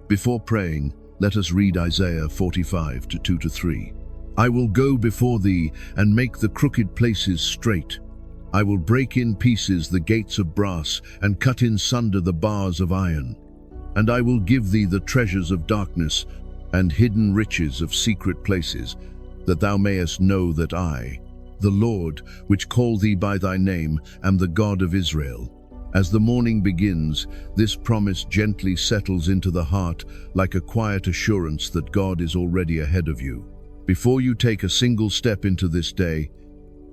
Before praying, let us read Isaiah 45, 2-3. I will go before thee and make the crooked places straight. I will break in pieces the gates of brass and cut in sunder the bars of iron. And I will give thee the treasures of darkness and hidden riches of secret places, that thou mayest know that I, the Lord, which call thee by thy name, am the God of Israel. As the morning begins, this promise gently settles into the heart like a quiet assurance that God is already ahead of you. Before you take a single step into this day,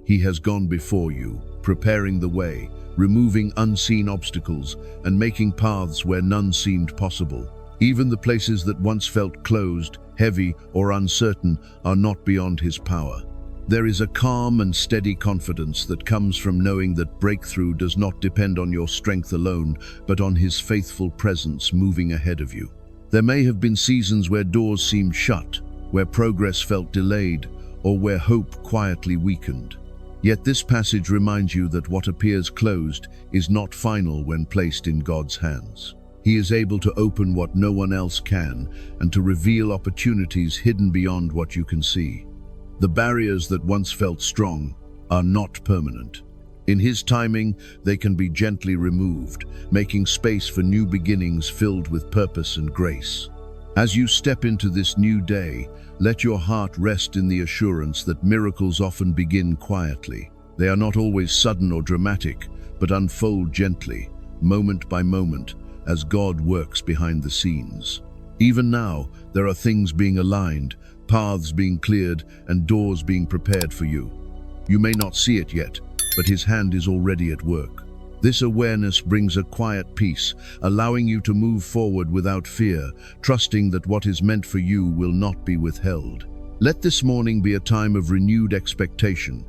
He has gone before you, preparing the way, removing unseen obstacles, and making paths where none seemed possible. Even the places that once felt closed, heavy, or uncertain are not beyond His power. There is a calm and steady confidence that comes from knowing that breakthrough does not depend on your strength alone, but on His faithful presence moving ahead of you. There may have been seasons where doors seemed shut, where progress felt delayed, or where hope quietly weakened. Yet this passage reminds you that what appears closed is not final when placed in God's hands. He is able to open what no one else can and to reveal opportunities hidden beyond what you can see. The barriers that once felt strong are not permanent. In His timing, they can be gently removed, making space for new beginnings filled with purpose and grace. As you step into this new day, let your heart rest in the assurance that miracles often begin quietly. They are not always sudden or dramatic, but unfold gently, moment by moment, as God works behind the scenes. Even now, there are things being aligned, paths being cleared, and doors being prepared for you. You may not see it yet, but His hand is already at work. This awareness brings a quiet peace, allowing you to move forward without fear, trusting that what is meant for you will not be withheld. Let this morning be a time of renewed expectation,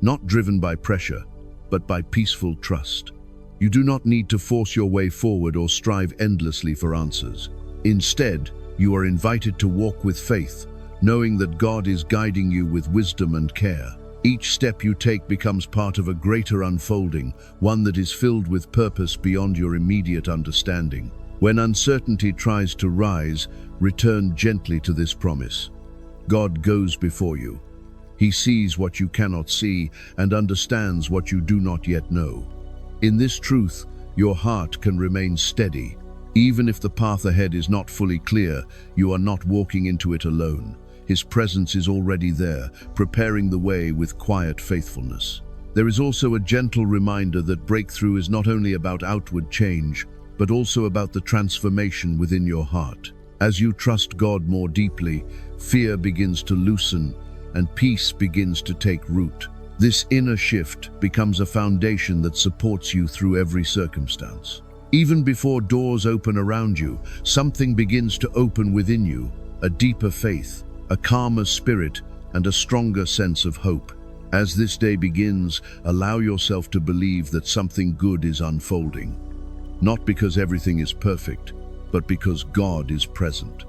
not driven by pressure, but by peaceful trust. You do not need to force your way forward or strive endlessly for answers. Instead, you are invited to walk with faith, knowing that God is guiding you with wisdom and care. Each step you take becomes part of a greater unfolding, one that is filled with purpose beyond your immediate understanding. When uncertainty tries to rise, return gently to this promise. God goes before you. He sees what you cannot see and understands what you do not yet know. In this truth, your heart can remain steady. Even if the path ahead is not fully clear, you are not walking into it alone. His presence is already there, preparing the way with quiet faithfulness. There is also a gentle reminder that breakthrough is not only about outward change, but also about the transformation within your heart. As you trust God more deeply, fear begins to loosen and peace begins to take root. This inner shift becomes a foundation that supports you through every circumstance. Even before doors open around you, something begins to open within you, a deeper faith, a calmer spirit, and a stronger sense of hope. As this day begins, allow yourself to believe that something good is unfolding. Not because everything is perfect, but because God is present.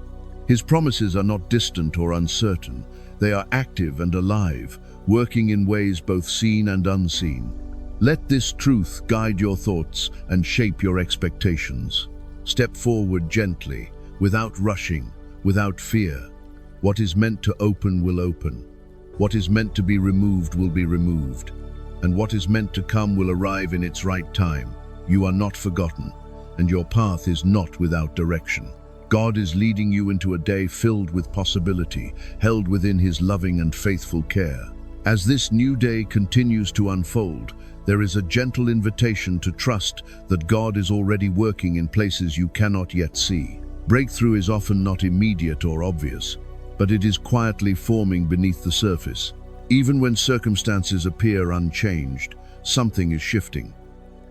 His promises are not distant or uncertain. They are active and alive, working in ways both seen and unseen. Let this truth guide your thoughts and shape your expectations. Step forward gently, without rushing, without fear. What is meant to open will open. What is meant to be removed will be removed. And what is meant to come will arrive in its right time. You are not forgotten, and your path is not without direction. God is leading you into a day filled with possibility, held within His loving and faithful care. As this new day continues to unfold, there is a gentle invitation to trust that God is already working in places you cannot yet see. Breakthrough is often not immediate or obvious, but it is quietly forming beneath the surface. Even when circumstances appear unchanged, something is shifting.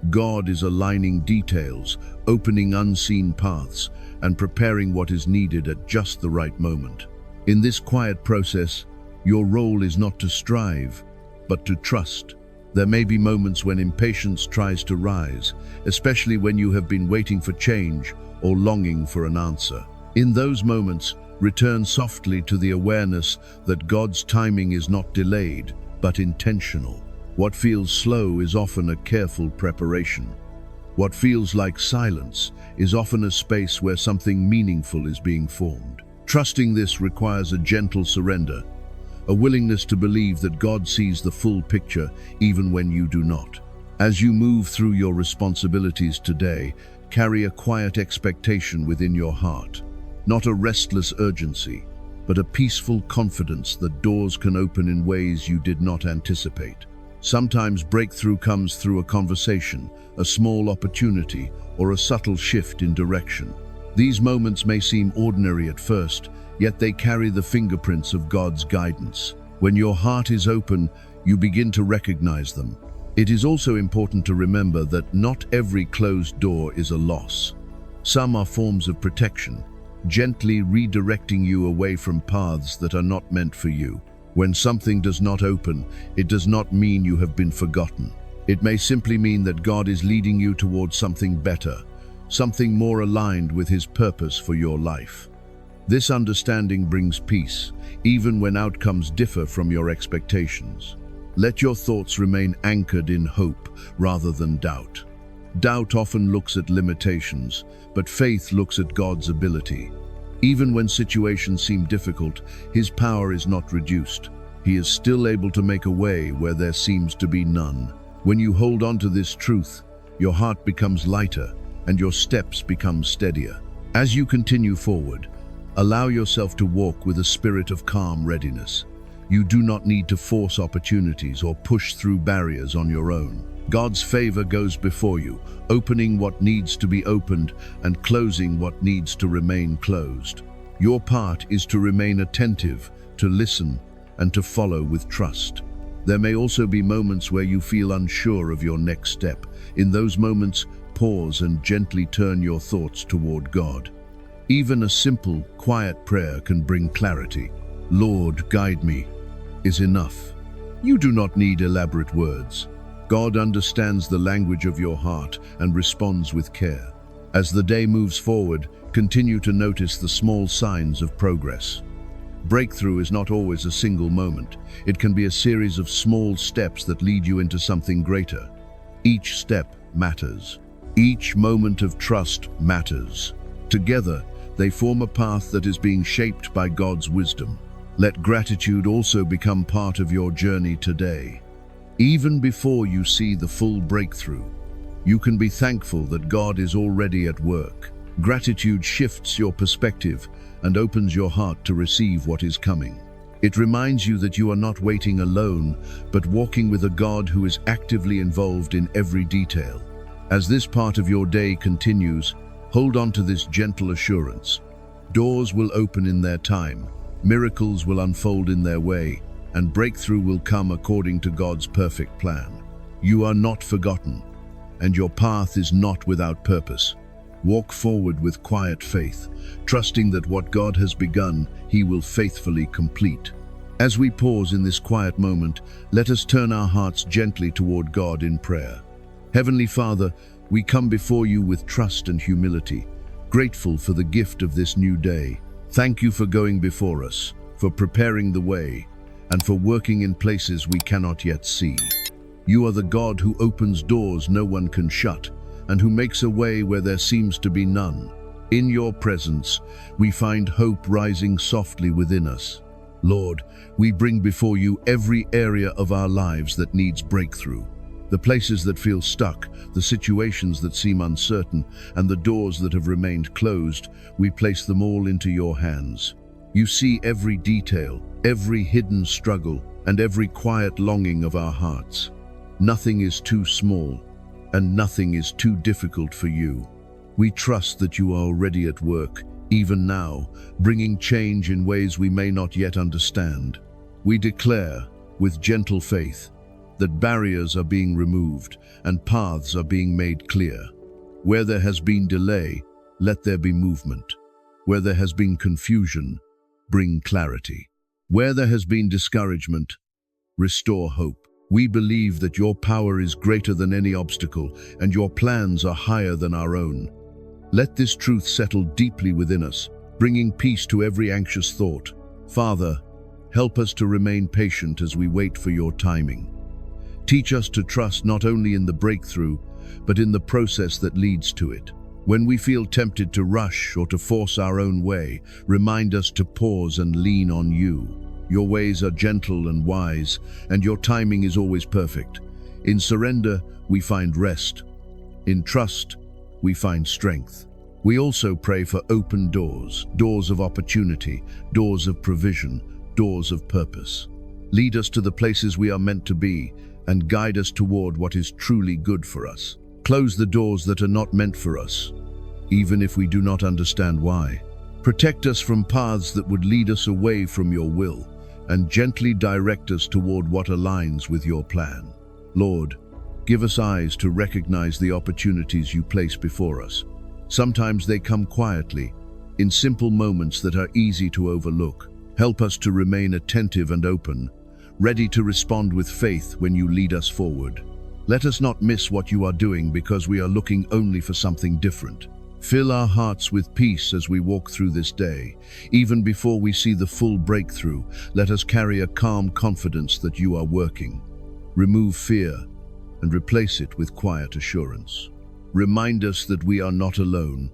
God is aligning details, opening unseen paths, and preparing what is needed at just the right moment. In this quiet process, your role is not to strive, but to trust. There may be moments when impatience tries to rise, especially when you have been waiting for change or longing for an answer. In those moments, return softly to the awareness that God's timing is not delayed, but intentional. What feels slow is often a careful preparation. What feels like silence is often a space where something meaningful is being formed. Trusting this requires a gentle surrender, a willingness to believe that God sees the full picture even when you do not. As you move through your responsibilities today, carry a quiet expectation within your heart. Not a restless urgency, but a peaceful confidence that doors can open in ways you did not anticipate. Sometimes breakthrough comes through a conversation, a small opportunity, or a subtle shift in direction. These moments may seem ordinary at first, yet they carry the fingerprints of God's guidance. When your heart is open, you begin to recognize them. It is also important to remember that not every closed door is a loss. Some are forms of protection, gently redirecting you away from paths that are not meant for you. When something does not open, it does not mean you have been forgotten. It may simply mean that God is leading you towards something better, something more aligned with His purpose for your life. This understanding brings peace, even when outcomes differ from your expectations. Let your thoughts remain anchored in hope rather than doubt. Doubt often looks at limitations, but faith looks at God's ability. Even when situations seem difficult, His power is not reduced. He is still able to make a way where there seems to be none. When you hold on to this truth, your heart becomes lighter and your steps become steadier. As you continue forward, allow yourself to walk with a spirit of calm readiness. You do not need to force opportunities or push through barriers on your own. God's favor goes before you, opening what needs to be opened and closing what needs to remain closed. Your part is to remain attentive, to listen, and to follow with trust. There may also be moments where you feel unsure of your next step. In those moments, pause and gently turn your thoughts toward God. Even a simple, quiet prayer can bring clarity. "Lord, guide me," is enough. You do not need elaborate words. God understands the language of your heart and responds with care. As the day moves forward, continue to notice the small signs of progress. Breakthrough is not always a single moment. It can be a series of small steps that lead you into something greater. Each step matters. Each moment of trust matters. Together, they form a path that is being shaped by God's wisdom. Let gratitude also become part of your journey today. Even before you see the full breakthrough, you can be thankful that God is already at work. Gratitude shifts your perspective and opens your heart to receive what is coming. It reminds you that you are not waiting alone, but walking with a God who is actively involved in every detail. As this part of your day continues, hold on to this gentle assurance. Doors will open in their time, miracles will unfold in their way, and breakthrough will come according to God's perfect plan. You are not forgotten, and your path is not without purpose. Walk forward with quiet faith, trusting that what God has begun, He will faithfully complete. As we pause in this quiet moment, let us turn our hearts gently toward God in prayer. Heavenly Father, we come before you with trust and humility, grateful for the gift of this new day. Thank you for going before us, for preparing the way, and for working in places we cannot yet see. You are the God who opens doors no one can shut, and who makes a way where there seems to be none. In your presence, we find hope rising softly within us. Lord, we bring before you every area of our lives that needs breakthrough. The places that feel stuck, the situations that seem uncertain, and the doors that have remained closed, we place them all into your hands. You see every detail, every hidden struggle, and every quiet longing of our hearts. Nothing is too small, and nothing is too difficult for you. We trust that you are already at work, even now, bringing change in ways we may not yet understand. We declare, with gentle faith, that barriers are being removed and paths are being made clear. Where there has been delay, let there be movement. Where there has been confusion, bring clarity. Where there has been discouragement, restore hope. We believe that your power is greater than any obstacle and your plans are higher than our own. Let this truth settle deeply within us, bringing peace to every anxious thought. Father, help us to remain patient as we wait for your timing. Teach us to trust not only in the breakthrough, but in the process that leads to it. When we feel tempted to rush or to force our own way, remind us to pause and lean on you. Your ways are gentle and wise, and your timing is always perfect. In surrender, we find rest. In trust, we find strength. We also pray for open doors, doors of opportunity, doors of provision, doors of purpose. Lead us to the places we are meant to be, and guide us toward what is truly good for us. Close the doors that are not meant for us, even if we do not understand why. Protect us from paths that would lead us away from your will, and gently direct us toward what aligns with your plan. Lord, give us eyes to recognize the opportunities you place before us. Sometimes they come quietly, in simple moments that are easy to overlook. Help us to remain attentive and open, ready to respond with faith when you lead us forward. Let us not miss what you are doing because we are looking only for something different. Fill our hearts with peace as we walk through this day. Even before we see the full breakthrough, let us carry a calm confidence that you are working. Remove fear and replace it with quiet assurance. Remind us that we are not alone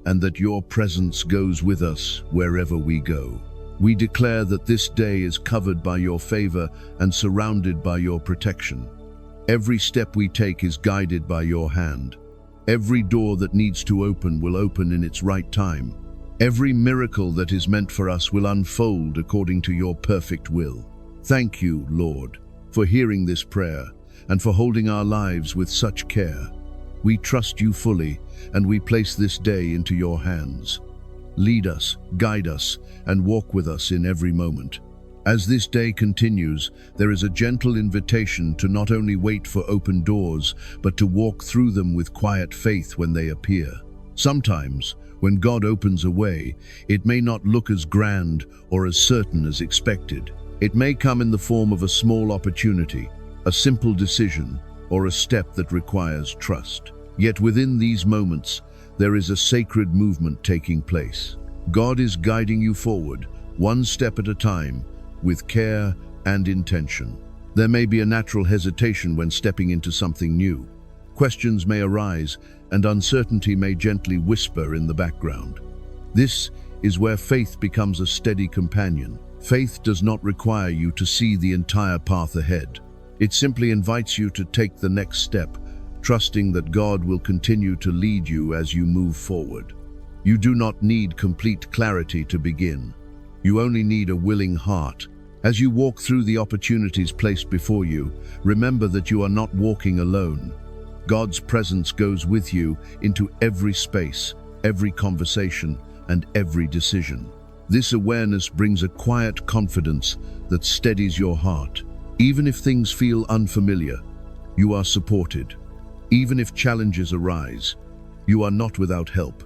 and that your presence goes with us wherever we go. We declare that this day is covered by your favor and surrounded by your protection. Every step we take is guided by your hand. Every door that needs to open will open in its right time. Every miracle that is meant for us will unfold according to your perfect will. Thank you, Lord, for hearing this prayer and for holding our lives with such care. We trust you fully, and we place this day into your hands. Lead us, guide us, and walk with us in every moment. As this day continues, there is a gentle invitation to not only wait for open doors, but to walk through them with quiet faith when they appear. Sometimes, when God opens a way, it may not look as grand or as certain as expected. It may come in the form of a small opportunity, a simple decision, or a step that requires trust. Yet within these moments, there is a sacred movement taking place. God is guiding you forward, one step at a time, with care and intention. There may be a natural hesitation when stepping into something new. Questions may arise, and uncertainty may gently whisper in the background. This is where faith becomes a steady companion. Faith does not require you to see the entire path ahead. It simply invites you to take the next step, trusting that God will continue to lead you as you move forward. You do not need complete clarity to begin. You only need a willing heart. As you walk through the opportunities placed before you, remember that you are not walking alone. God's presence goes with you into every space, every conversation, and every decision. This awareness brings a quiet confidence that steadies your heart. Even if things feel unfamiliar, you are supported. Even if challenges arise, you are not without help.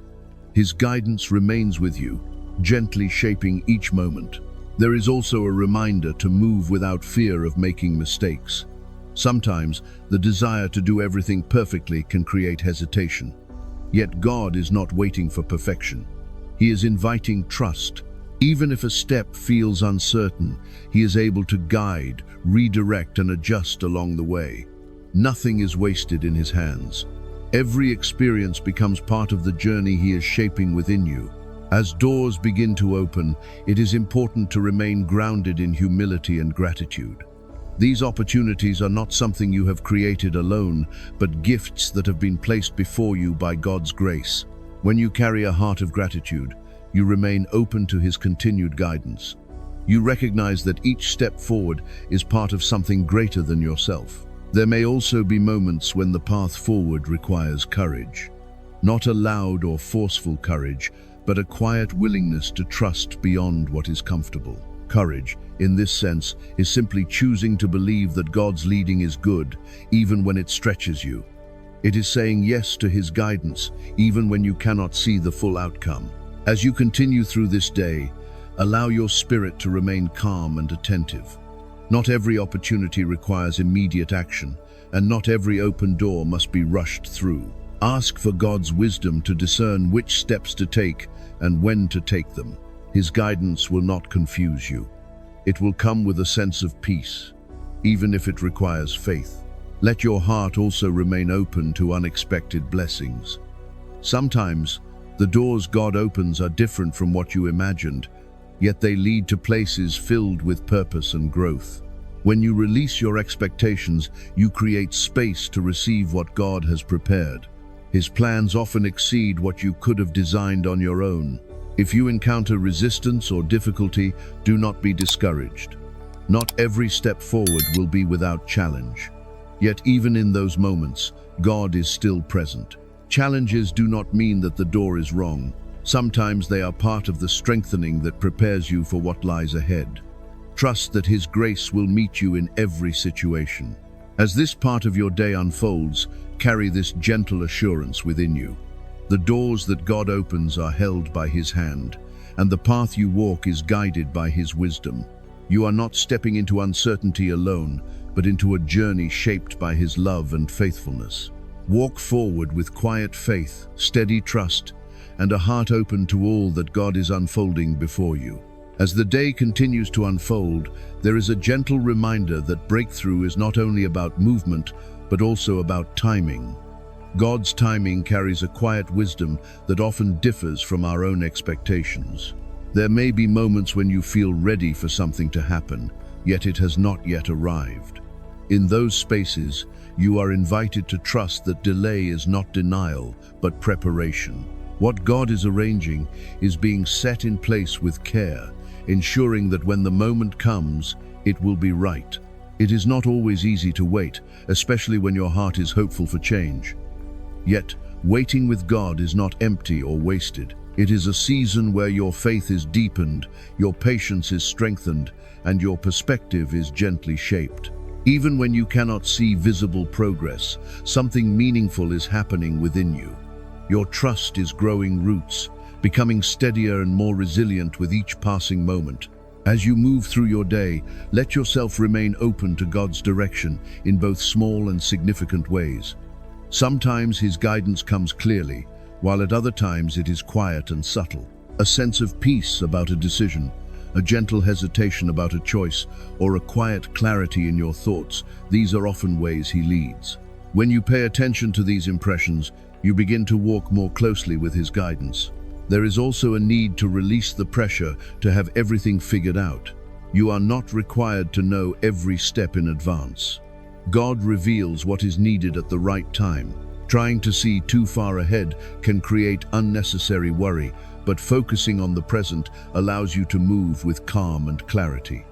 His guidance remains with you, gently shaping each moment. There is also a reminder to move without fear of making mistakes. Sometimes, the desire to do everything perfectly can create hesitation. Yet God is not waiting for perfection. He is inviting trust. Even if a step feels uncertain, He is able to guide, redirect, and adjust along the way. Nothing is wasted in His hands. Every experience becomes part of the journey He is shaping within you. As doors begin to open, it is important to remain grounded in humility and gratitude. These opportunities are not something you have created alone, but gifts that have been placed before you by God's grace. When you carry a heart of gratitude, you remain open to His continued guidance. You recognize that each step forward is part of something greater than yourself. There may also be moments when the path forward requires courage. Not a loud or forceful courage, but a quiet willingness to trust beyond what is comfortable. Courage, in this sense, is simply choosing to believe that God's leading is good, even when it stretches you. It is saying yes to His guidance, even when you cannot see the full outcome. As you continue through this day, allow your spirit to remain calm and attentive. Not every opportunity requires immediate action, and not every open door must be rushed through. Ask for God's wisdom to discern which steps to take and when to take them. His guidance will not confuse you. It will come with a sense of peace, even if it requires faith. Let your heart also remain open to unexpected blessings. Sometimes, the doors God opens are different from what you imagined, yet they lead to places filled with purpose and growth. When you release your expectations, you create space to receive what God has prepared. His plans often exceed what you could have designed on your own. If you encounter resistance or difficulty, do not be discouraged. Not every step forward will be without challenge. Yet even in those moments, God is still present. Challenges do not mean that the door is wrong. Sometimes they are part of the strengthening that prepares you for what lies ahead. Trust that His grace will meet you in every situation. As this part of your day unfolds, carry this gentle assurance within you. The doors that God opens are held by His hand, and the path you walk is guided by His wisdom. You are not stepping into uncertainty alone, but into a journey shaped by His love and faithfulness. Walk forward with quiet faith, steady trust, and a heart open to all that God is unfolding before you. As the day continues to unfold, there is a gentle reminder that breakthrough is not only about movement, but also about timing. God's timing carries a quiet wisdom that often differs from our own expectations. There may be moments when you feel ready for something to happen, yet it has not yet arrived. In those spaces, you are invited to trust that delay is not denial, but preparation. What God is arranging is being set in place with care, ensuring that when the moment comes, it will be right. It is not always easy to wait, especially when your heart is hopeful for change. Yet, waiting with God is not empty or wasted. It is a season where your faith is deepened, your patience is strengthened, and your perspective is gently shaped. Even when you cannot see visible progress, something meaningful is happening within you. Your trust is growing roots, becoming steadier and more resilient with each passing moment. As you move through your day, let yourself remain open to God's direction in both small and significant ways. Sometimes His guidance comes clearly, while at other times it is quiet and subtle. A sense of peace about a decision, a gentle hesitation about a choice, or a quiet clarity in your thoughts, these are often ways He leads. When you pay attention to these impressions, you begin to walk more closely with His guidance. There is also a need to release the pressure to have everything figured out. You are not required to know every step in advance. God reveals what is needed at the right time. Trying to see too far ahead can create unnecessary worry, but focusing on the present allows you to move with calm and clarity.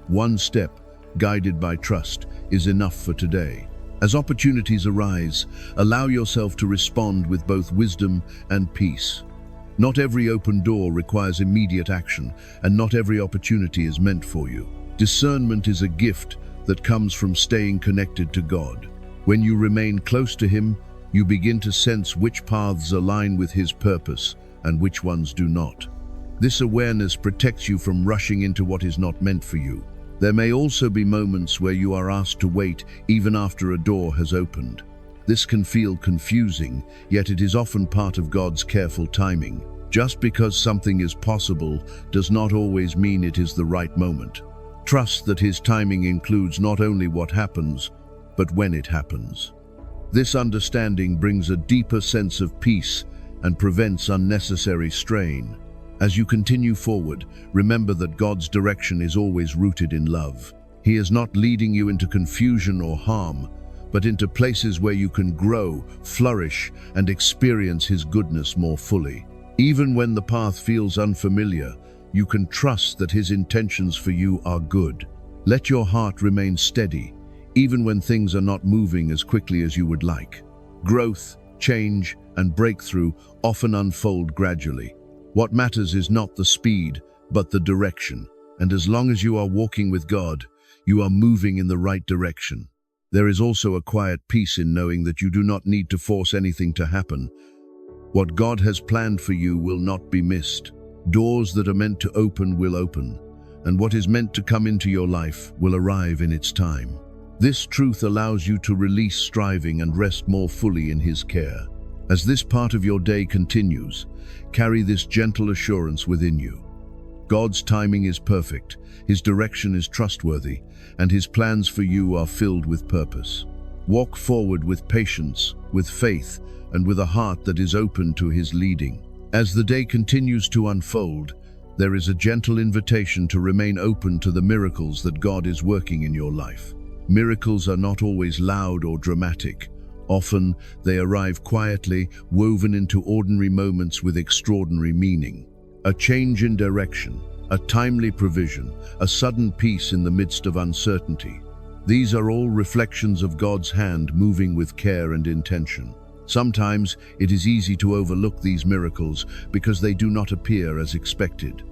One step, guided by trust, is enough for today. As opportunities arise, allow yourself to respond with both wisdom and peace. Not every open door requires immediate action, and not every opportunity is meant for you. Discernment is a gift that comes from staying connected to God. When you remain close to Him, you begin to sense which paths align with His purpose and which ones do not. This awareness protects you from rushing into what is not meant for you. There may also be moments where you are asked to wait even after a door has opened. This can feel confusing, yet it is often part of God's careful timing. Just because something is possible does not always mean it is the right moment. Trust that His timing includes not only what happens, but when it happens. This understanding brings a deeper sense of peace and prevents unnecessary strain. As you continue forward, remember that God's direction is always rooted in love. He is not leading you into confusion or harm, but into places where you can grow, flourish, and experience His goodness more fully. Even when the path feels unfamiliar, you can trust that His intentions for you are good. Let your heart remain steady, even when things are not moving as quickly as you would like. Growth, change, and breakthrough often unfold gradually. What matters is not the speed, but the direction. And as long as you are walking with God, you are moving in the right direction. There is also a quiet peace in knowing that you do not need to force anything to happen. What God has planned for you will not be missed. Doors that are meant to open will open, and what is meant to come into your life will arrive in its time. This truth allows you to release striving and rest more fully in His care. As this part of your day continues, carry this gentle assurance within you. God's timing is perfect, His direction is trustworthy, and His plans for you are filled with purpose. Walk forward with patience, with faith, and with a heart that is open to His leading. As the day continues to unfold, there is a gentle invitation to remain open to the miracles that God is working in your life. Miracles are not always loud or dramatic. Often, they arrive quietly, woven into ordinary moments with extraordinary meaning. A change in direction, a timely provision, a sudden peace in the midst of uncertainty. These are all reflections of God's hand moving with care and intention. Sometimes it is easy to overlook these miracles because they do not appear as expected.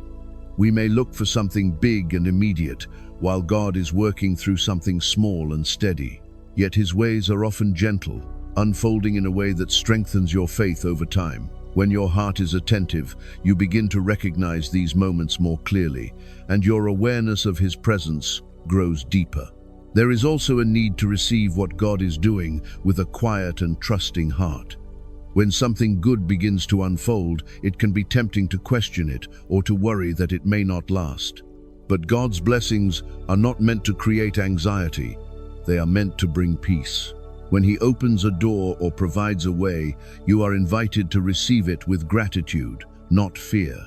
We may look for something big and immediate, while God is working through something small and steady. Yet His ways are often gentle, unfolding in a way that strengthens your faith over time. When your heart is attentive, you begin to recognize these moments more clearly, and your awareness of His presence grows deeper. There is also a need to receive what God is doing with a quiet and trusting heart. When something good begins to unfold, it can be tempting to question it or to worry that it may not last. But God's blessings are not meant to create anxiety. They are meant to bring peace. When He opens a door or provides a way, you are invited to receive it with gratitude, not fear.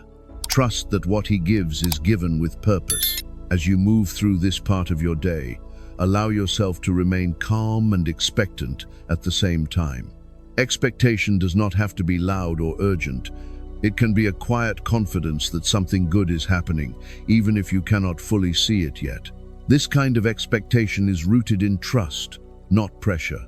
Trust that what He gives is given with purpose. As you move through this part of your day, allow yourself to remain calm and expectant at the same time. Expectation does not have to be loud or urgent. It can be a quiet confidence that something good is happening, even if you cannot fully see it yet. This kind of expectation is rooted in trust, not pressure.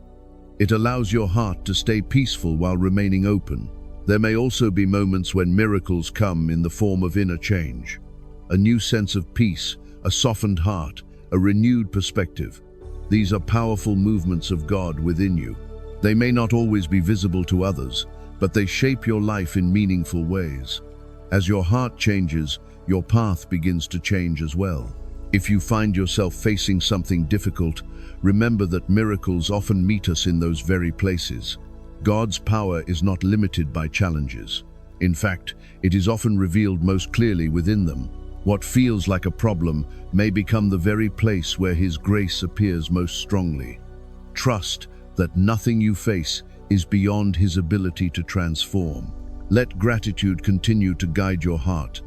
It allows your heart to stay peaceful while remaining open. There may also be moments when miracles come in the form of inner change. A new sense of peace, a softened heart, a renewed perspective. These are powerful movements of God within you. They may not always be visible to others, but they shape your life in meaningful ways. As your heart changes, your path begins to change as well. If you find yourself facing something difficult, remember that miracles often meet us in those very places. God's power is not limited by challenges. In fact, it is often revealed most clearly within them. What feels like a problem may become the very place where His grace appears most strongly. Trust that nothing you face is beyond His ability to transform. Let gratitude continue to guide your heart.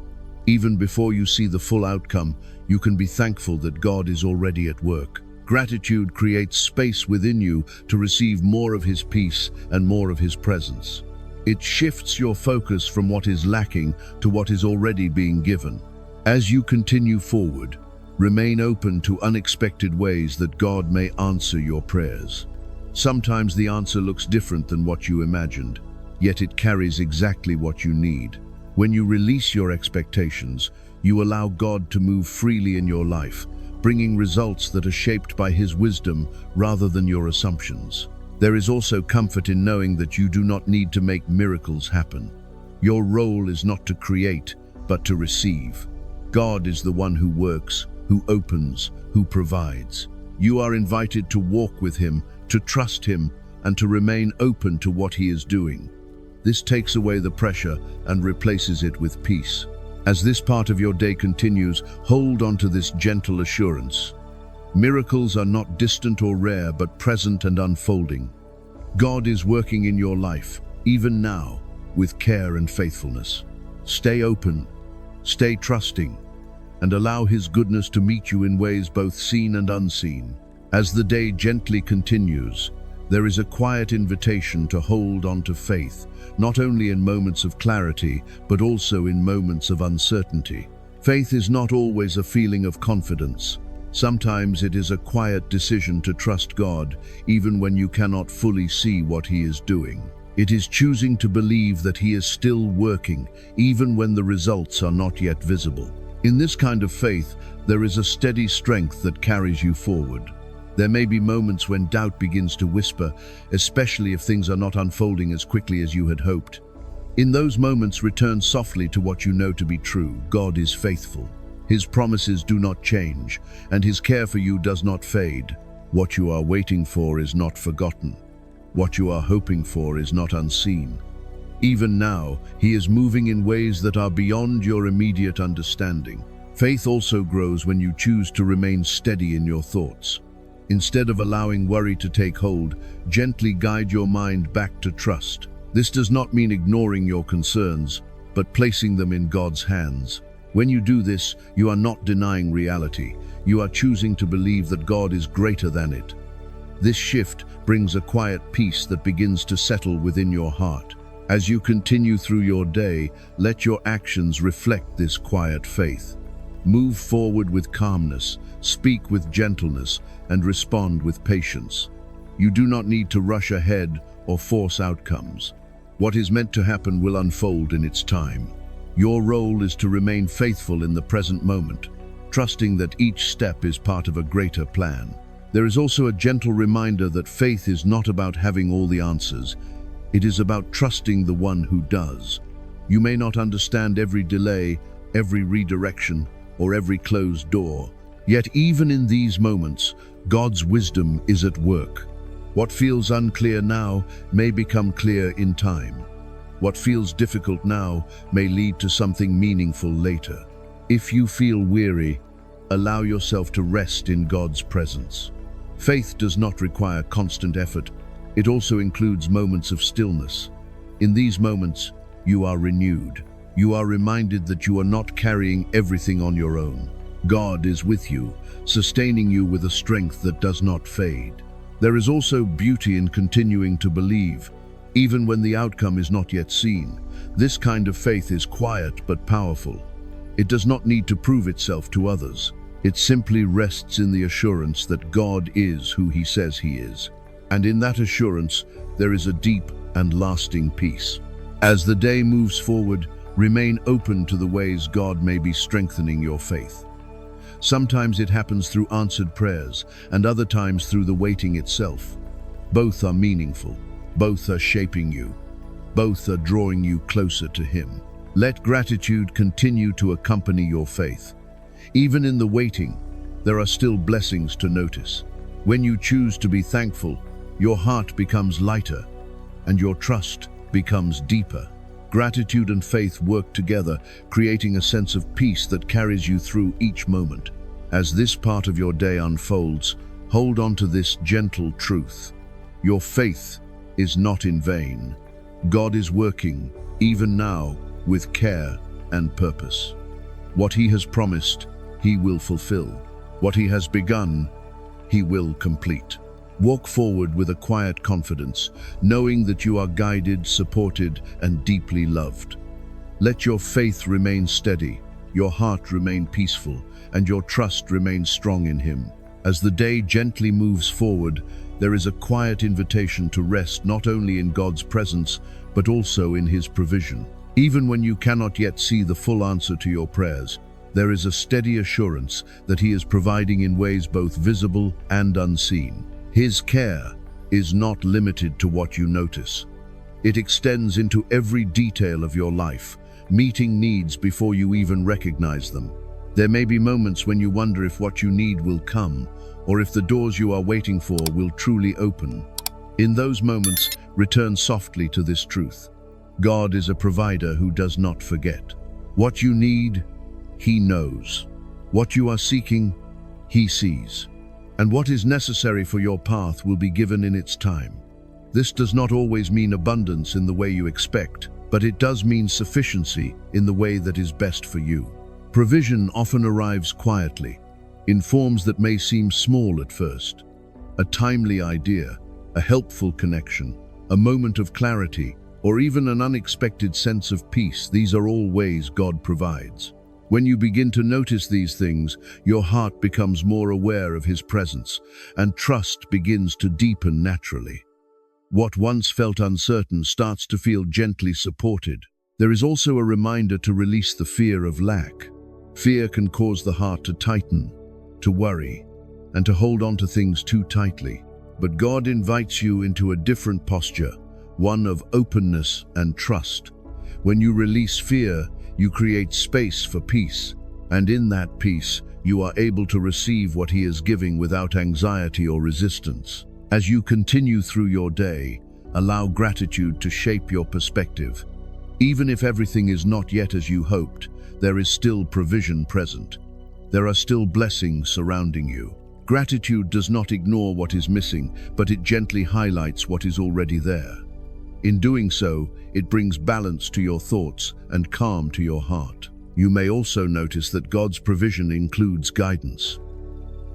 Even before you see the full outcome, you can be thankful that God is already at work. Gratitude creates space within you to receive more of His peace and more of His presence. It shifts your focus from what is lacking to what is already being given. As you continue forward, remain open to unexpected ways that God may answer your prayers. Sometimes the answer looks different than what you imagined, yet it carries exactly what you need. When you release your expectations, you allow God to move freely in your life, bringing results that are shaped by His wisdom rather than your assumptions. There is also comfort in knowing that you do not need to make miracles happen. Your role is not to create, but to receive. God is the one who works, who opens, who provides. You are invited to walk with Him, to trust Him, and to remain open to what He is doing. This takes away the pressure and replaces it with peace. As this part of your day continues, hold on to this gentle assurance. Miracles are not distant or rare, but present and unfolding. God is working in your life, even now, with care and faithfulness. Stay open, stay trusting, and allow His goodness to meet you in ways both seen and unseen. As the day gently continues, there is a quiet invitation to hold on to faith, not only in moments of clarity, but also in moments of uncertainty. Faith is not always a feeling of confidence. Sometimes it is a quiet decision to trust God, even when you cannot fully see what He is doing. It is choosing to believe that He is still working, even when the results are not yet visible. In this kind of faith, there is a steady strength that carries you forward. There may be moments when doubt begins to whisper, especially if things are not unfolding as quickly as you had hoped. In those moments, return softly to what you know to be true. God is faithful. His promises do not change, and His care for you does not fade. What you are waiting for is not forgotten. What you are hoping for is not unseen. Even now, He is moving in ways that are beyond your immediate understanding. Faith also grows when you choose to remain steady in your thoughts. Instead of allowing worry to take hold, gently guide your mind back to trust. This does not mean ignoring your concerns, but placing them in God's hands. When you do this, you are not denying reality. You are choosing to believe that God is greater than it. This shift brings a quiet peace that begins to settle within your heart. As you continue through your day, let your actions reflect this quiet faith. Move forward with calmness, speak with gentleness, and respond with patience. You do not need to rush ahead or force outcomes. What is meant to happen will unfold in its time. Your role is to remain faithful in the present moment, trusting that each step is part of a greater plan. There is also a gentle reminder that faith is not about having all the answers. It is about trusting the one who does. You may not understand every delay, every redirection, or every closed door. Yet even in these moments, God's wisdom is at work. What feels unclear now may become clear in time. What feels difficult now may lead to something meaningful later. If you feel weary, allow yourself to rest in God's presence. Faith does not require constant effort. It also includes moments of stillness. In these moments, you are renewed. You are reminded that you are not carrying everything on your own. God is with you, sustaining you with a strength that does not fade. There is also beauty in continuing to believe, even when the outcome is not yet seen. This kind of faith is quiet but powerful. It does not need to prove itself to others. It simply rests in the assurance that God is who He says He is. And in that assurance, there is a deep and lasting peace. As the day moves forward, remain open to the ways God may be strengthening your faith. Sometimes it happens through answered prayers, and other times through the waiting itself. Both are meaningful. Both are shaping you. Both are drawing you closer to Him. Let gratitude continue to accompany your faith. Even in the waiting, there are still blessings to notice. When you choose to be thankful, your heart becomes lighter, and your trust becomes deeper. Gratitude and faith work together, creating a sense of peace that carries you through each moment. As this part of your day unfolds, hold on to this gentle truth. Your faith is not in vain. God is working, even now, with care and purpose. What He has promised, He will fulfill. What He has begun, He will complete. Walk forward with a quiet confidence, knowing that you are guided, supported, and deeply loved. Let your faith remain steady, your heart remain peaceful, and your trust remain strong in Him. As the day gently moves forward, there is a quiet invitation to rest not only in God's presence, but also in His provision. Even when you cannot yet see the full answer to your prayers, there is a steady assurance that He is providing in ways both visible and unseen. His care is not limited to what you notice. It extends into every detail of your life, meeting needs before you even recognize them. There may be moments when you wonder if what you need will come, or if the doors you are waiting for will truly open. In those moments, return softly to this truth. God is a provider who does not forget. What you need, He knows. What you are seeking, He sees. And what is necessary for your path will be given in its time. This does not always mean abundance in the way you expect, but it does mean sufficiency in the way that is best for you. Provision often arrives quietly, in forms that may seem small at first. A timely idea, a helpful connection, a moment of clarity, or even an unexpected sense of peace. These are all ways God provides. When you begin to notice these things, your heart becomes more aware of His presence, and trust begins to deepen naturally. What once felt uncertain starts to feel gently supported. There is also a reminder to release the fear of lack. Fear can cause the heart to tighten, to worry, and to hold on to things too tightly. But God invites you into a different posture, one of openness and trust. When you release fear, you create space for peace, and in that peace, you are able to receive what He is giving without anxiety or resistance. As you continue through your day, allow gratitude to shape your perspective. Even if everything is not yet as you hoped, there is still provision present. There are still blessings surrounding you. Gratitude does not ignore what is missing, but it gently highlights what is already there. In doing so, it brings balance to your thoughts and calm to your heart. You may also notice that God's provision includes guidance.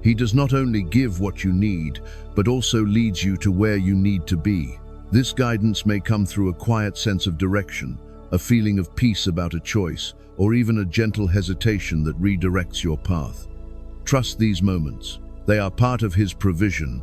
He does not only give what you need, but also leads you to where you need to be. This guidance may come through a quiet sense of direction, a feeling of peace about a choice, or even a gentle hesitation that redirects your path. Trust these moments. They are part of His provision,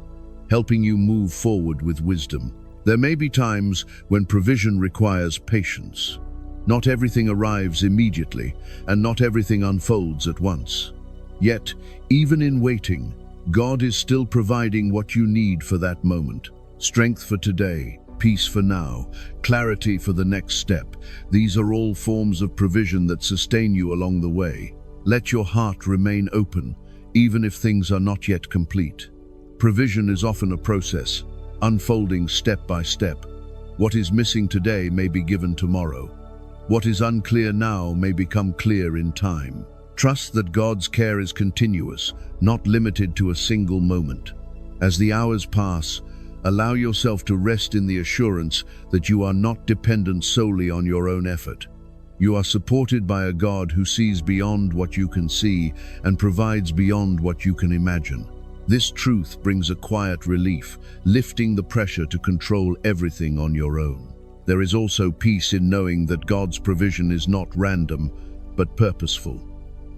helping you move forward with wisdom. There may be times when provision requires patience. Not everything arrives immediately, and not everything unfolds at once. Yet, even in waiting, God is still providing what you need for that moment. Strength for today, peace for now, clarity for the next step. These are all forms of provision that sustain you along the way. Let your heart remain open, even if things are not yet complete. Provision is often a process, unfolding step by step. What is missing today may be given tomorrow. What is unclear now may become clear in time. Trust that God's care is continuous, not limited to a single moment. As the hours pass, allow yourself to rest in the assurance that you are not dependent solely on your own effort. You are supported by a God who sees beyond what you can see and provides beyond what you can imagine. This truth brings a quiet relief, lifting the pressure to control everything on your own. There is also peace in knowing that God's provision is not random, but purposeful.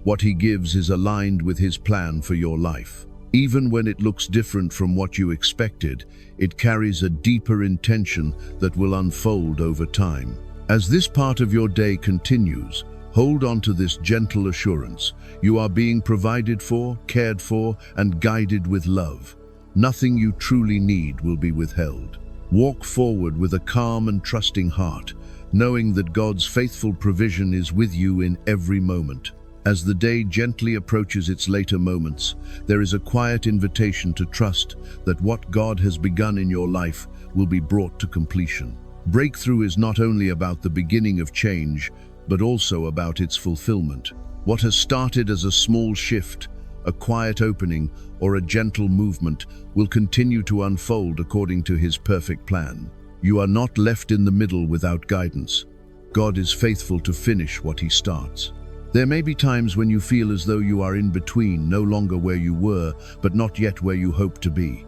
What He gives is aligned with His plan for your life. Even when it looks different from what you expected, it carries a deeper intention that will unfold over time. As this part of your day continues, hold on to this gentle assurance. You are being provided for, cared for, and guided with love. Nothing you truly need will be withheld. Walk forward with a calm and trusting heart, knowing that God's faithful provision is with you in every moment. As the day gently approaches its later moments, there is a quiet invitation to trust that what God has begun in your life will be brought to completion. Breakthrough is not only about the beginning of change, but also about its fulfillment. What has started as a small shift, a quiet opening, or a gentle movement will continue to unfold according to His perfect plan. You are not left in the middle without guidance. God is faithful to finish what He starts. There may be times when you feel as though you are in between, no longer where you were, but not yet where you hope to be.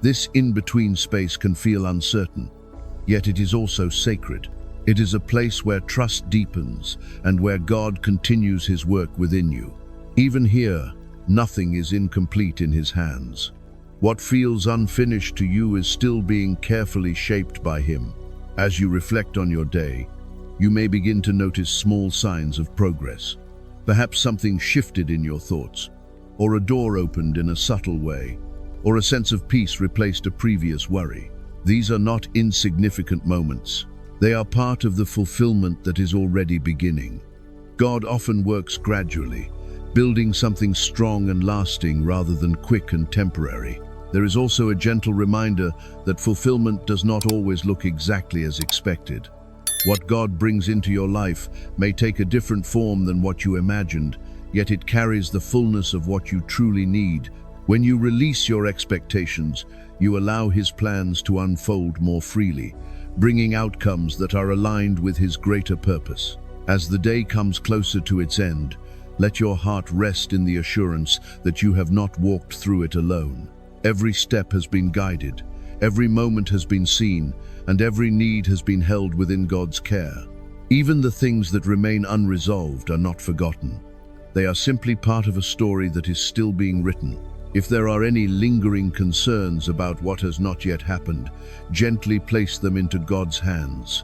This in-between space can feel uncertain, yet it is also sacred. It is a place where trust deepens and where God continues His work within you. Even here, nothing is incomplete in His hands. What feels unfinished to you is still being carefully shaped by Him. As you reflect on your day, you may begin to notice small signs of progress. Perhaps something shifted in your thoughts, or a door opened in a subtle way, or a sense of peace replaced a previous worry. These are not insignificant moments. They are part of the fulfillment that is already beginning. God often works gradually, building something strong and lasting rather than quick and temporary. There is also a gentle reminder that fulfillment does not always look exactly as expected. What God brings into your life may take a different form than what you imagined, yet it carries the fullness of what you truly need. When you release your expectations, you allow His plans to unfold more freely, bringing outcomes that are aligned with His greater purpose. As the day comes closer to its end, let your heart rest in the assurance that you have not walked through it alone. Every step has been guided, every moment has been seen, and every need has been held within God's care. Even the things that remain unresolved are not forgotten. They are simply part of a story that is still being written. If there are any lingering concerns about what has not yet happened, gently place them into God's hands.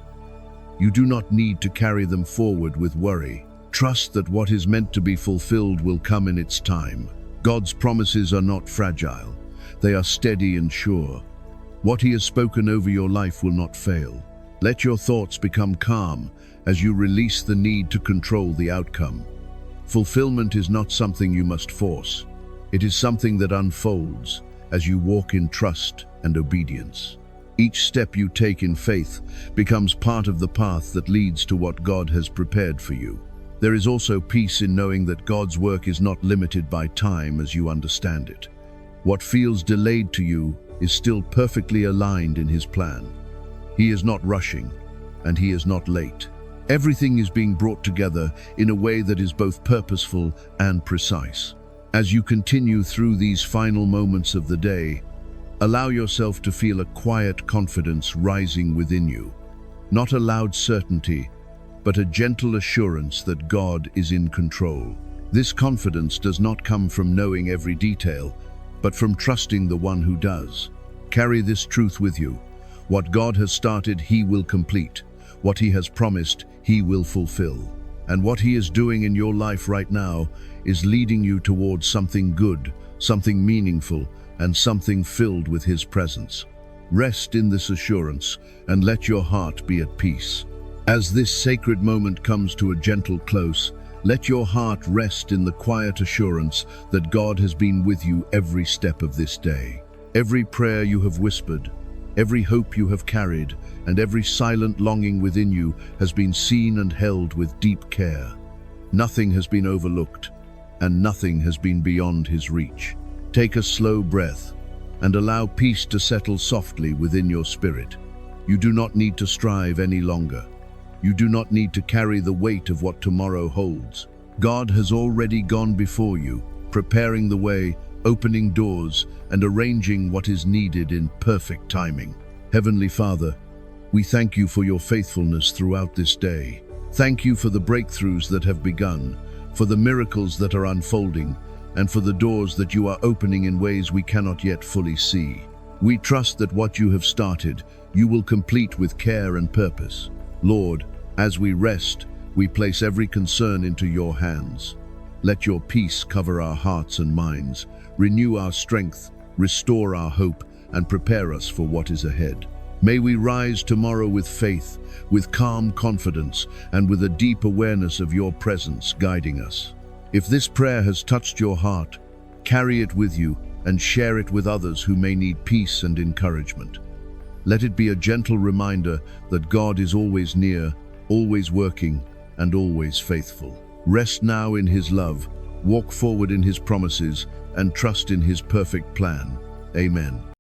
You do not need to carry them forward with worry. Trust that what is meant to be fulfilled will come in its time. God's promises are not fragile. They are steady and sure. What He has spoken over your life will not fail. Let your thoughts become calm as you release the need to control the outcome. Fulfillment is not something you must force. It is something that unfolds as you walk in trust and obedience. Each step you take in faith becomes part of the path that leads to what God has prepared for you. There is also peace in knowing that God's work is not limited by time as you understand it. What feels delayed to you is still perfectly aligned in his plan. He is not rushing, and he is not late. Everything is being brought together in a way that is both purposeful and precise. As you continue through these final moments of the day, allow yourself to feel a quiet confidence rising within you. Not a loud certainty, but a gentle assurance that God is in control. This confidence does not come from knowing every detail, but from trusting the one who does. Carry this truth with you. What God has started, he will complete. What he has promised, he will fulfill. And what he is doing in your life right now is leading you towards something good, something meaningful, and something filled with his presence. Rest in this assurance and let your heart be at peace. As this sacred moment comes to a gentle close, let your heart rest in the quiet assurance that God has been with you every step of this day. Every prayer you have whispered, every hope you have carried, and every silent longing within you has been seen and held with deep care. Nothing has been overlooked, and nothing has been beyond his reach. Take a slow breath and allow peace to settle softly within your spirit. You do not need to strive any longer. You do not need to carry the weight of what tomorrow holds. God has already gone before you, preparing the way, opening doors, and arranging what is needed in perfect timing. Heavenly Father, we thank you for your faithfulness throughout this day. Thank you for the breakthroughs that have begun, for the miracles that are unfolding, and for the doors that you are opening in ways we cannot yet fully see. We trust that what you have started, you will complete with care and purpose. Lord, as we rest, we place every concern into your hands. Let your peace cover our hearts and minds, renew our strength, restore our hope, and prepare us for what is ahead. May we rise tomorrow with faith, with calm confidence, and with a deep awareness of your presence guiding us. If this prayer has touched your heart, carry it with you and share it with others who may need peace and encouragement. Let it be a gentle reminder that God is always near, always working, and always faithful. Rest now in his love, walk forward in his promises, and trust in his perfect plan. Amen.